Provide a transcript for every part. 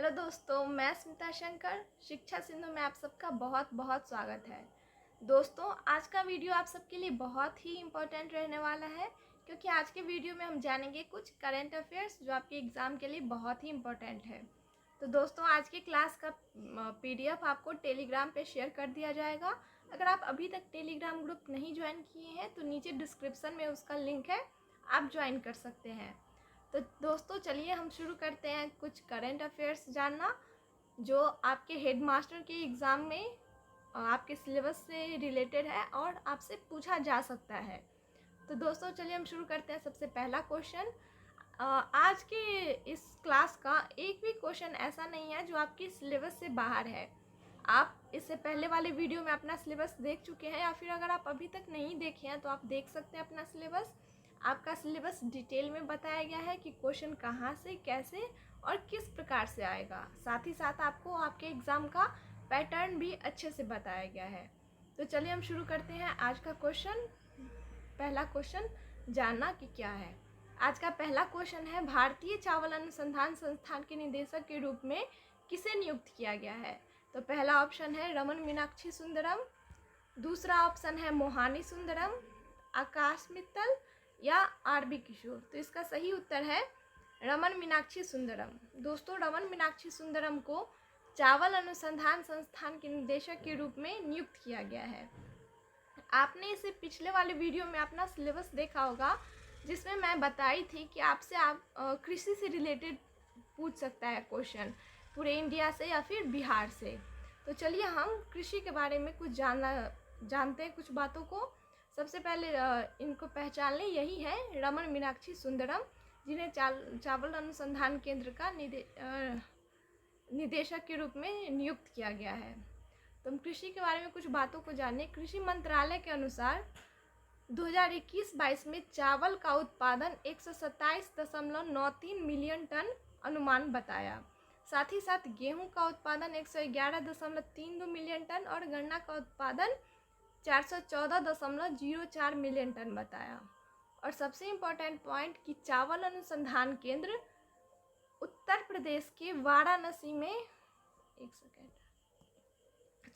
Hello दोस्तों, मैं स्मिता शंकर। शिक्षा सिंधु में आप सबका बहुत बहुत स्वागत है। दोस्तों, आज का वीडियो आप सबके लिए बहुत ही इम्पोर्टेंट रहने वाला है, क्योंकि आज के वीडियो में हम जानेंगे कुछ करंट अफेयर्स जो आपके एग्ज़ाम के लिए बहुत ही इम्पोर्टेंट है। तो दोस्तों, आज की क्लास का PDF आपको टेलीग्राम पे शेयर कर दिया जाएगा। अगर आप अभी तक टेलीग्राम ग्रुप नहीं ज्वाइन किए हैं तो नीचे डिस्क्रिप्शन में उसका लिंक है, आप ज्वाइन कर सकते हैं। तो दोस्तों, चलिए हम शुरू करते हैं कुछ करंट अफेयर्स जानना जो आपके हेडमास्टर के एग्ज़ाम में आपके सिलेबस से रिलेटेड है और आपसे पूछा जा सकता है। तो दोस्तों, चलिए हम शुरू करते हैं। सबसे पहला क्वेश्चन, आज के इस क्लास का एक भी क्वेश्चन ऐसा नहीं है जो आपकी सिलेबस से बाहर है। आप इससे पहले वाले वीडियो में अपना सिलेबस देख चुके हैं, या फिर अगर आप अभी तक नहीं देखे हैं तो आप देख सकते हैं अपना सिलेबस। आपका सिलेबस डिटेल में बताया गया है कि क्वेश्चन कहाँ से, कैसे और किस प्रकार से आएगा। साथ ही साथ आपको आपके एग्ज़ाम का पैटर्न भी अच्छे से बताया गया है। तो चलिए हम शुरू करते हैं आज का क्वेश्चन। पहला क्वेश्चन जानना कि क्या है। आज का पहला क्वेश्चन है, भारतीय चावल अनुसंधान संस्थान के निदेशक के रूप में किसे नियुक्त किया गया है। तो पहला ऑप्शन है रमन मीनाक्षी सुंदरम, दूसरा ऑप्शन है मोहानी सुंदरम, आकाश मित्तल या RB किशोर। तो इसका सही उत्तर है रमन मीनाक्षी सुंदरम। दोस्तों, रमन मीनाक्षी सुंदरम को चावल अनुसंधान संस्थान के निदेशक के रूप में नियुक्त किया गया है। आपने इसे पिछले वाले वीडियो में अपना सिलेबस देखा होगा, जिसमें मैं बताई थी कि आपसे कृषि से रिलेटेड पूछ सकता है क्वेश्चन, पूरे इंडिया से या फिर बिहार से। तो चलिए हम कृषि के बारे में कुछ जानते हैं कुछ बातों को। सबसे पहले इनको पहचान लें, यही है रमन मीनाक्षी सुंदरम, जिन्हें चावल अनुसंधान केंद्र का निदेशक के रूप में नियुक्त किया गया है। तो हम कृषि के बारे में कुछ बातों को जानें। कृषि मंत्रालय के अनुसार 2021-22 में चावल का उत्पादन 127.93 मिलियन टन अनुमान बताया। साथ ही साथ गेहूं का उत्पादन 111.32 मिलियन टन और गन्ना का उत्पादन 414.04 मिलियन टन बताया। और सबसे इम्पोर्टेंट पॉइंट कि चावल अनुसंधान केंद्र उत्तर प्रदेश के वाराणसी में, एक सेकेंड,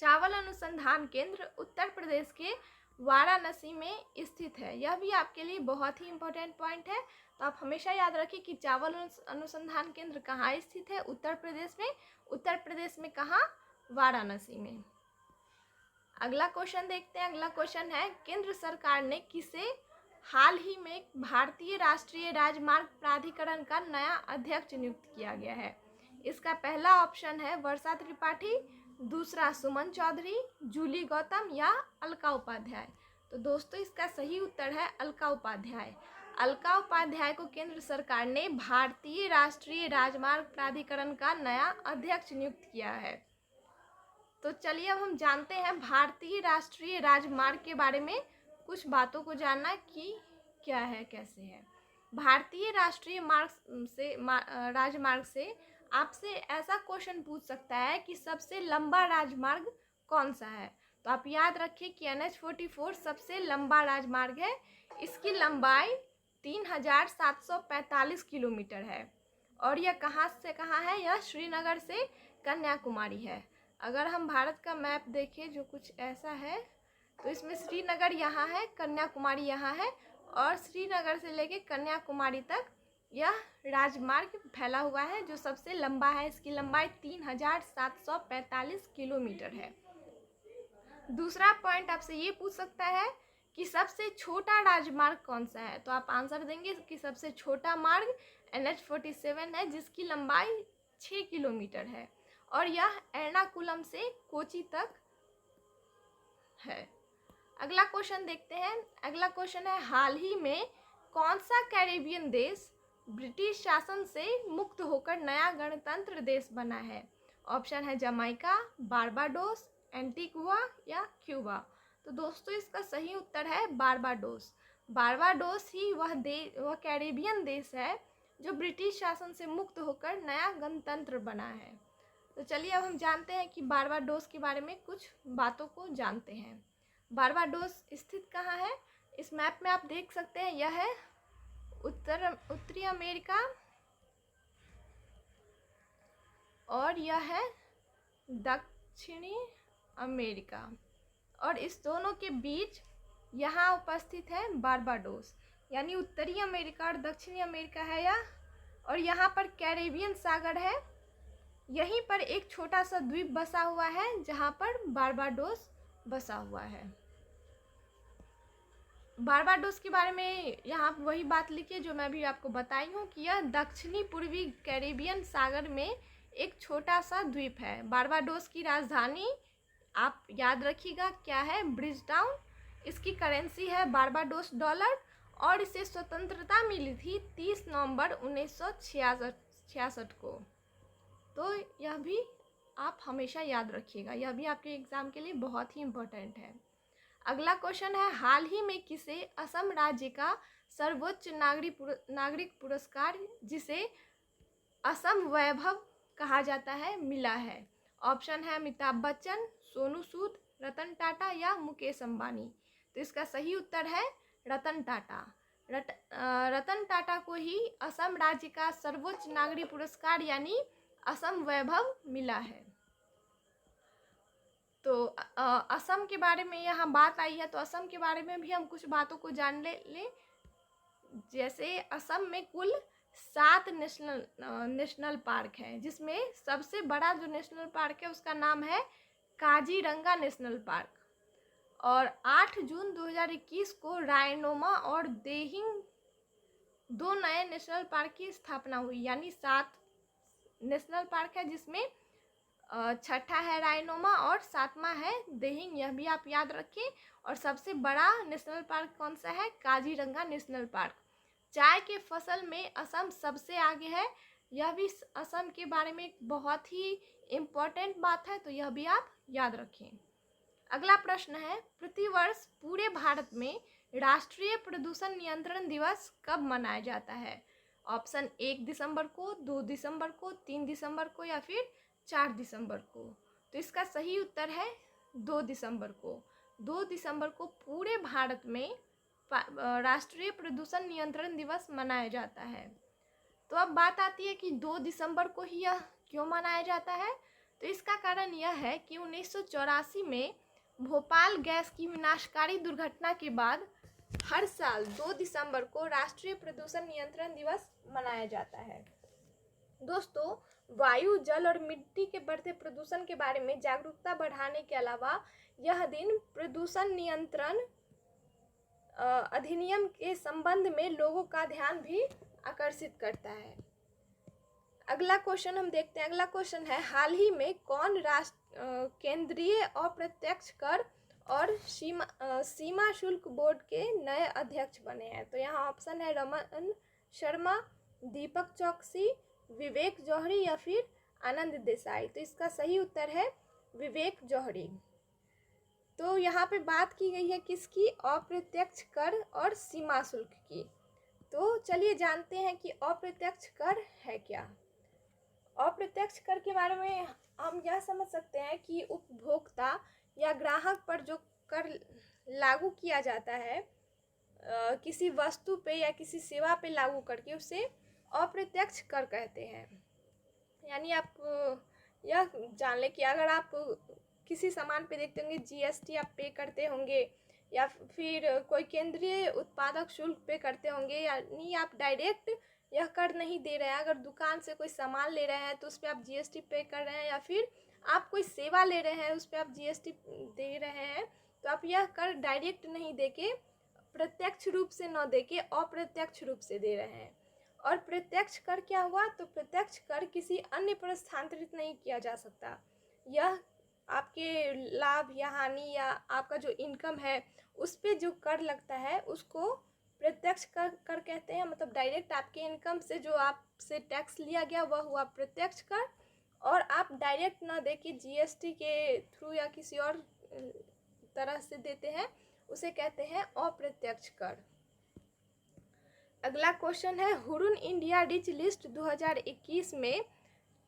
चावल अनुसंधान केंद्र उत्तर प्रदेश के वाराणसी में स्थित है। यह भी आपके लिए बहुत ही इम्पोर्टेंट पॉइंट है। तो आप हमेशा याद रखिए कि चावल अनुसंधान केंद्र कहाँ स्थित है, उत्तर प्रदेश में। उत्तर प्रदेश में कहाँ? वाराणसी में। अगला क्वेश्चन देखते हैं। अगला क्वेश्चन है, केंद्र सरकार ने किसे हाल ही में भारतीय राष्ट्रीय राजमार्ग प्राधिकरण का नया अध्यक्ष नियुक्त किया गया है। इसका पहला ऑप्शन है वर्षा त्रिपाठी, दूसरा सुमन चौधरी, जूली गौतम या अलका उपाध्याय। तो दोस्तों, इसका सही उत्तर है अलका उपाध्याय। अलका उपाध्याय को केंद्र सरकार ने भारतीय राष्ट्रीय राजमार्ग प्राधिकरण का नया अध्यक्ष नियुक्त किया है। तो चलिए अब हम जानते हैं भारतीय राष्ट्रीय राजमार्ग के बारे में कुछ बातों को जानना कि क्या है, कैसे है। भारतीय राष्ट्रीय राजमार्ग से आपसे ऐसा क्वेश्चन पूछ सकता है कि सबसे लंबा राजमार्ग कौन सा है। तो आप याद रखिए कि NH-44 सबसे लंबा राजमार्ग है। इसकी लंबाई 3745 किलोमीटर है और यह कहाँ से कहाँ है? यह श्रीनगर से कन्याकुमारी है। अगर हम भारत का मैप देखें जो कुछ ऐसा है, तो इसमें श्रीनगर यहाँ है, कन्याकुमारी यहाँ है और श्रीनगर से लेके कन्याकुमारी तक यह राजमार्ग फैला हुआ है जो सबसे लंबा है। इसकी लंबाई 3745 किलोमीटर है। दूसरा पॉइंट आपसे ये पूछ सकता है कि सबसे छोटा राजमार्ग कौन सा है। तो आप आंसर देंगे कि सबसे छोटा मार्ग NH-47 है, जिसकी लंबाई 6 किलोमीटर है और यह एर्नाकुलम से कोची तक है। अगला क्वेश्चन देखते हैं। अगला क्वेश्चन है, हाल ही में कौन सा कैरेबियन देश ब्रिटिश शासन से मुक्त होकर नया गणतंत्र देश बना है। ऑप्शन है जमाइका, बारबाडोस, एंटीगुआ या क्यूबा। तो दोस्तों, इसका सही उत्तर है बारबाडोस। बारबाडोस ही वह कैरेबियन देश है जो ब्रिटिश शासन से मुक्त होकर नया गणतंत्र बना है। तो चलिए अब हम जानते हैं कि बारबाडोस के बारे में कुछ बातों को जानते हैं। बारबाडोस स्थित कहाँ है? इस मैप में आप देख सकते हैं, यह है उत्तरी अमेरिका और यह है दक्षिणी अमेरिका। और इस दोनों के बीच यहाँ उपस्थित है बारबाडोस, यानी उत्तरी अमेरिका और दक्षिणी अमेरिका है यह। और यहाँ पर कैरेबियन सागर है, यहीं पर एक छोटा सा द्वीप बसा हुआ है जहाँ पर बारबाडोस बसा हुआ है। बारबाडोस के बारे में यहाँ वही बात लिखिए जो मैं भी आपको बताई हूँ कि यह दक्षिणी पूर्वी कैरेबियन सागर में एक छोटा सा द्वीप है। बारबाडोस की राजधानी आप याद रखिएगा क्या है, ब्रिजटाउन। इसकी करेंसी है बारबाडोस डॉलर और इसे स्वतंत्रता मिली थी 30 नवंबर 1966 को। तो यह भी आप हमेशा याद रखिएगा, यह भी आपके एग्जाम के लिए बहुत ही इम्पोर्टेंट है। अगला क्वेश्चन है, हाल ही में किसे असम राज्य का सर्वोच्च नागरिक पुरस्कार जिसे असम वैभव कहा जाता है मिला है? ऑप्शन है अमिताभ बच्चन, सोनू सूद, रतन टाटा या मुकेश अंबानी। तो इसका सही उत्तर है रतन टाटा। रतन टाटा को ही असम राज्य का सर्वोच्च नागरिक पुरस्कार यानी असम वैभव मिला है। तो असम के बारे में यहाँ बात आई है, तो असम के बारे में भी हम कुछ बातों को जान ले। जैसे असम में कुल 7 नेशनल पार्क हैं, जिसमें सबसे बड़ा जो नेशनल पार्क है उसका नाम है काजीरंगा नेशनल पार्क। और 8 जून 2021 को रायनोमा और देहिंग 2 नए नेशनल पार्क की स्थापना हुई, यानी 7 नेशनल पार्क है जिसमें छठा है रायनोमा और 7वां है देहिंग, यह भी आप याद रखें। और सबसे बड़ा नेशनल पार्क कौन सा है? Kaziranga national park. चाय के फसल में असम सबसे आगे है, यह भी असम के बारे में एक बहुत ही इम्पोर्टेंट बात है, तो यह भी आप याद रखें। अगला प्रश्न है, प्रतिवर्ष पूरे भारत में राष्ट्रीय प्रदूषण नियंत्रण दिवस कब मनाया जाता है? ऑप्शन 1 दिसंबर को, 2 दिसंबर को, 3 दिसंबर को या फिर 4 दिसंबर को। तो इसका सही उत्तर है 2 दिसंबर को। 2 दिसंबर को पूरे भारत में राष्ट्रीय प्रदूषण नियंत्रण दिवस मनाया जाता है। तो अब बात आती है कि 2 दिसंबर को ही यह क्यों मनाया जाता है? तो इसका कारण यह है कि 1984 में भोपाल गैस की विनाशकारी दुर्घटना के बाद हर साल 2 दिसंबर को राष्ट्रीय प्रदूषण नियंत्रण दिवस मनाया जाता है। दोस्तों, वायु, जल और मिट्टी के बढ़ते प्रदूषण के बारे में जागरूकता बढ़ाने के अलावा यह दिन प्रदूषण नियंत्रण अधिनियम के संबंध में लोगों का ध्यान भी आकर्षित करता है। अगला क्वेश्चन हम देखते हैं। अगला क्वेश्चन है, हाल ही में कौन केंद्रीय अप्रत्यक्ष कर और सीमा शुल्क बोर्ड के नए अध्यक्ष बने हैं? तो यहाँ ऑप्शन है रमन शर्मा, दीपक चौकसी, विवेक जौहरी या फिर आनंद देसाई। तो इसका सही उत्तर है विवेक जौहरी। तो यहाँ पे बात की गई है किसकी? अप्रत्यक्ष कर और सीमा शुल्क की। तो चलिए जानते हैं कि अप्रत्यक्ष कर है क्या। अप्रत्यक्ष कर के बारे में हम यह समझ सकते हैं कि उपभोक्ता या ग्राहक पर जो कर लागू किया जाता है किसी वस्तु पे या किसी सेवा पे लागू करके, उसे अप्रत्यक्ष कर कहते हैं। यानी आप यह जान लें कि अगर आप किसी सामान पे देखते होंगे जीएसटी आप पे करते होंगे या फिर कोई केंद्रीय उत्पादक शुल्क पे करते होंगे, यानी आप डायरेक्ट यह कर नहीं दे रहे हैं। अगर दुकान से कोई सामान ले रहे हैं तो उस पर आप जीएसटी पे कर रहे हैं, या फिर आप कोई सेवा ले रहे हैं उस पर आप जीएसटी दे रहे हैं, तो आप यह कर डायरेक्ट नहीं देके प्रत्यक्ष रूप से न देके अप्रत्यक्ष रूप से दे रहे हैं। और प्रत्यक्ष कर क्या हुआ? तो प्रत्यक्ष कर किसी अन्य पर स्थानांतरित नहीं किया जा सकता। यह आपके लाभ या हानि या आपका जो इनकम है उस पे जो कर लगता है उसको प्रत्यक्ष कर कहते हैं। मतलब डायरेक्ट आपके इनकम से जो आपसे टैक्स लिया गया वह हुआ प्रत्यक्ष कर, और आप डायरेक्ट ना देके जीएसटी के थ्रू या किसी और तरह से देते हैं उसे कहते हैं अप्रत्यक्ष कर। अगला क्वेश्चन है, हुरुन इंडिया रिच लिस्ट 2021 में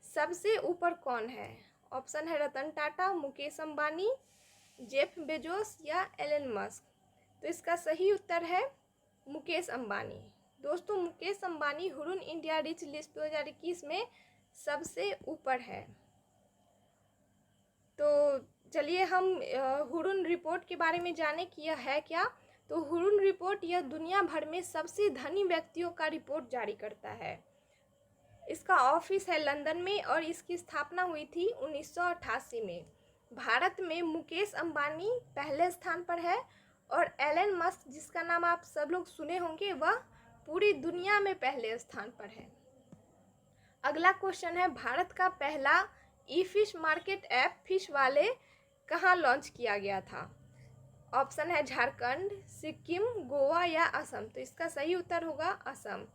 सबसे ऊपर कौन है? ऑप्शन है रतन टाटा, मुकेश अंबानी, जेफ बेजोस या एलन मस्क। तो इसका सही उत्तर है मुकेश अंबानी। दोस्तों, Mukesh Ambani Hurun India rich list 2021 में सबसे ऊपर है। तो चलिए हम हुरुन रिपोर्ट के बारे में जाने कि यह है क्या। तो हुरुन रिपोर्ट यह दुनिया भर में सबसे धनी व्यक्तियों का रिपोर्ट जारी करता है। इसका ऑफिस है लंदन में और इसकी स्थापना हुई थी 1988 में। भारत में मुकेश अंबानी पहले स्थान पर है और एलन मस्क, जिसका नाम आप सब लोग सुने होंगे, वह पूरी दुनिया में पहले स्थान पर है। अगला क्वेश्चन है, भारत का पहला ई फिश मार्केट ऐप फिश वाले कहाँ लॉन्च किया गया था? ऑप्शन है झारखंड, सिक्किम, गोवा या असम। तो इसका सही उत्तर होगा असम।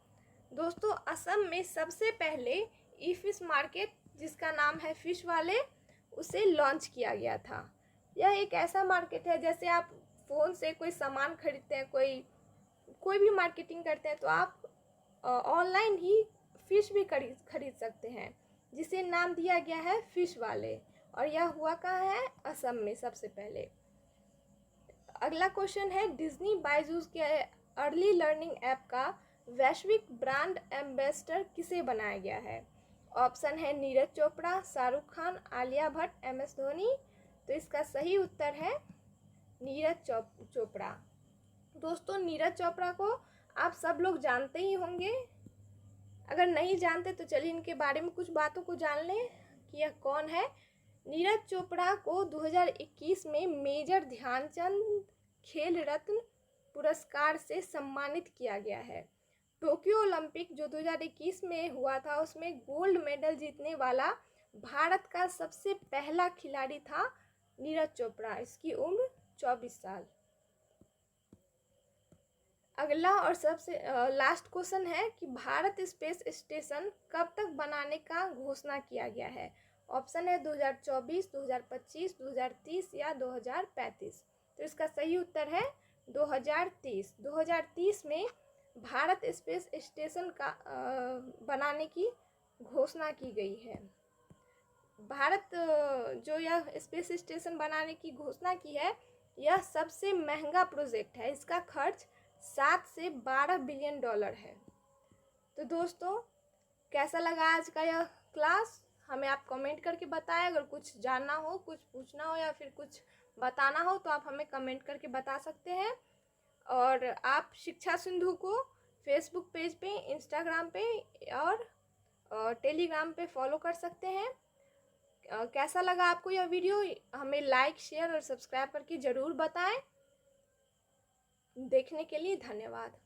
दोस्तों, असम में सबसे पहले ई फिश मार्केट, जिसका नाम है फिश वाले, उसे लॉन्च किया गया था। यह एक ऐसा मार्केट है, जैसे आप फ़ोन से कोई सामान खरीदते हैं, कोई भी मार्केटिंग करते हैं, तो आप ऑनलाइन ही फिश भी खरीद सकते हैं, जिसे नाम दिया गया है फिश वाले। और यह हुआ कहाँ है? असम में सबसे पहले। अगला क्वेश्चन है, डिज्नी बायजूस के अर्ली लर्निंग ऐप का वैश्विक ब्रांड एम्बेसडर किसे बनाया गया है? ऑप्शन है नीरज चोपड़ा, शाहरुख खान, आलिया भट्ट, MS धोनी। तो इसका सही उत्तर है नीरज चोपड़ा। दोस्तों, नीरज चोपड़ा को आप सब लोग जानते ही होंगे। अगर नहीं जानते तो चलिए इनके बारे में कुछ बातों को जान लें कि यह कौन है। नीरज चोपड़ा को 2021 में मेजर ध्यानचंद खेल रत्न पुरस्कार से सम्मानित किया गया है। टोक्यो ओलंपिक जो 2021 में हुआ था, उसमें गोल्ड मेडल जीतने वाला भारत का सबसे पहला खिलाड़ी था नीरज चोपड़ा। इसकी उम्र 24 साल। अगला और सबसे लास्ट क्वेश्चन है कि भारत स्पेस स्टेशन कब तक बनाने का घोषणा किया गया है? ऑप्शन है 2024, 2025, 2030 या 2035। तो इसका सही उत्तर है 2030। 2030 में भारत स्पेस स्टेशन का बनाने की घोषणा की गई है। भारत जो यह स्पेस स्टेशन बनाने की घोषणा की है, यह सबसे महंगा प्रोजेक्ट है। इसका खर्च 7 से 12 बिलियन डॉलर है। तो दोस्तों, कैसा लगा आज का यह क्लास? हमें आप कमेंट करके बताएं। अगर कुछ जानना हो, कुछ पूछना हो या फिर कुछ बताना हो तो आप हमें कमेंट करके बता सकते हैं। और आप शिक्षा सिंधु को फेसबुक पेज पे, इंस्टाग्राम पे और टेलीग्राम पे फॉलो कर सकते हैं। कैसा लगा आपको यह वीडियो? हमें लाइक, शेयर और सब्सक्राइब करके ज़रूर बताएं। देखने के लिए धन्यवाद।